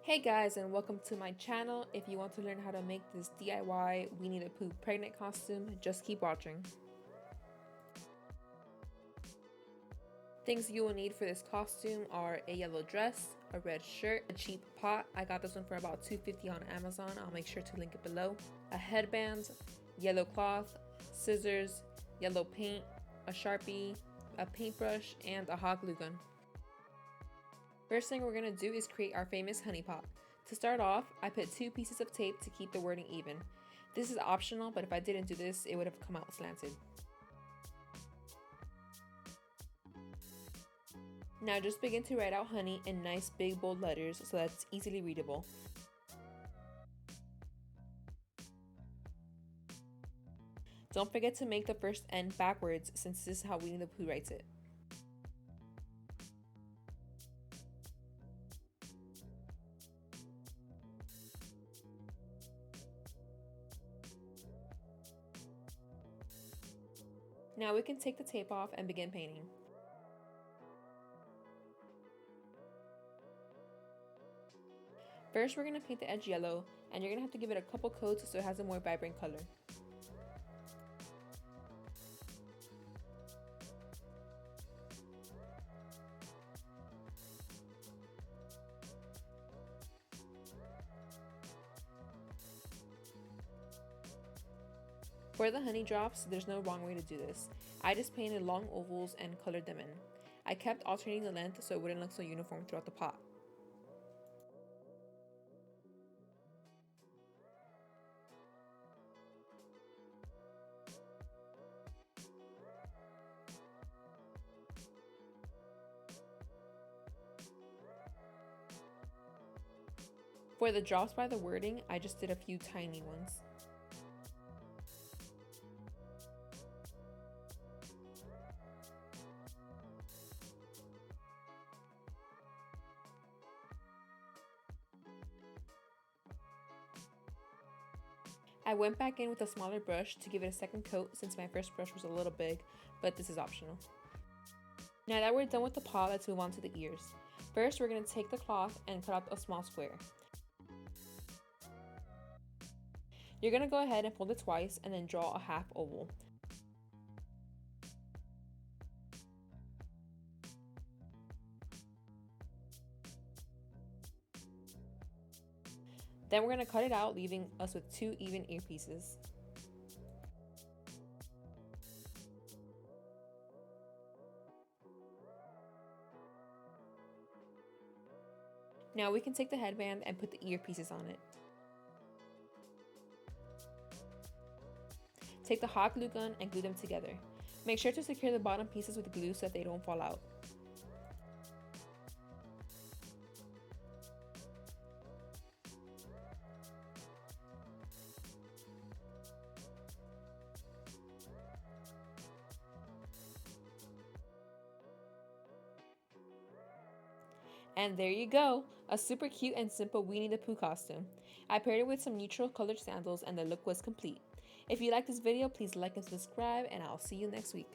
Hey guys, and welcome to my channel. If you want to learn how to make this DIY Winnie the Pooh pregnant costume, just keep watching. Things you will need for this costume are a yellow dress, a red shirt, a cheap pot. I got this one for about $2.50 on Amazon. I'll make sure to link it below. A headband, yellow cloth, scissors, yellow paint, a sharpie, a paintbrush, and a hot glue gun. First thing we're going to do is create our famous honey pot. To start off, I put 2 pieces of tape to keep the wording even. This is optional, but if I didn't do this, it would have come out slanted. Now just begin to write out honey in nice big bold letters so that it's easily readable. Don't forget to make the first N backwards since this is how Winnie the Pooh writes it. Now we can take the tape off and begin painting. First, we're going to paint the edge yellow, and you're going to have to give it a couple coats so it has a more vibrant color. For the honey drops, there's no wrong way to do this. I just painted long ovals and colored them in. I kept alternating the length so it wouldn't look so uniform throughout the pot. For the drops by the wording, I just did a few tiny ones. I went back in with a smaller brush to give it a second coat since my first brush was a little big, but this is optional. Now that we're done with the paw, let's move on to the ears. First, we're going to take the cloth and cut out a small square. You're going to go ahead and fold it twice and then draw a half oval. Then we're going to cut it out, leaving us with 2 even ear pieces. Now we can take the headband and put the ear pieces on it. Take the hot glue gun and glue them together. Make sure to secure the bottom pieces with glue so that they don't fall out. And there you go, a super cute and simple Winnie the Pooh costume. I paired it with some neutral colored sandals and the look was complete. If you like this video, please like and subscribe, and I'll see you next week.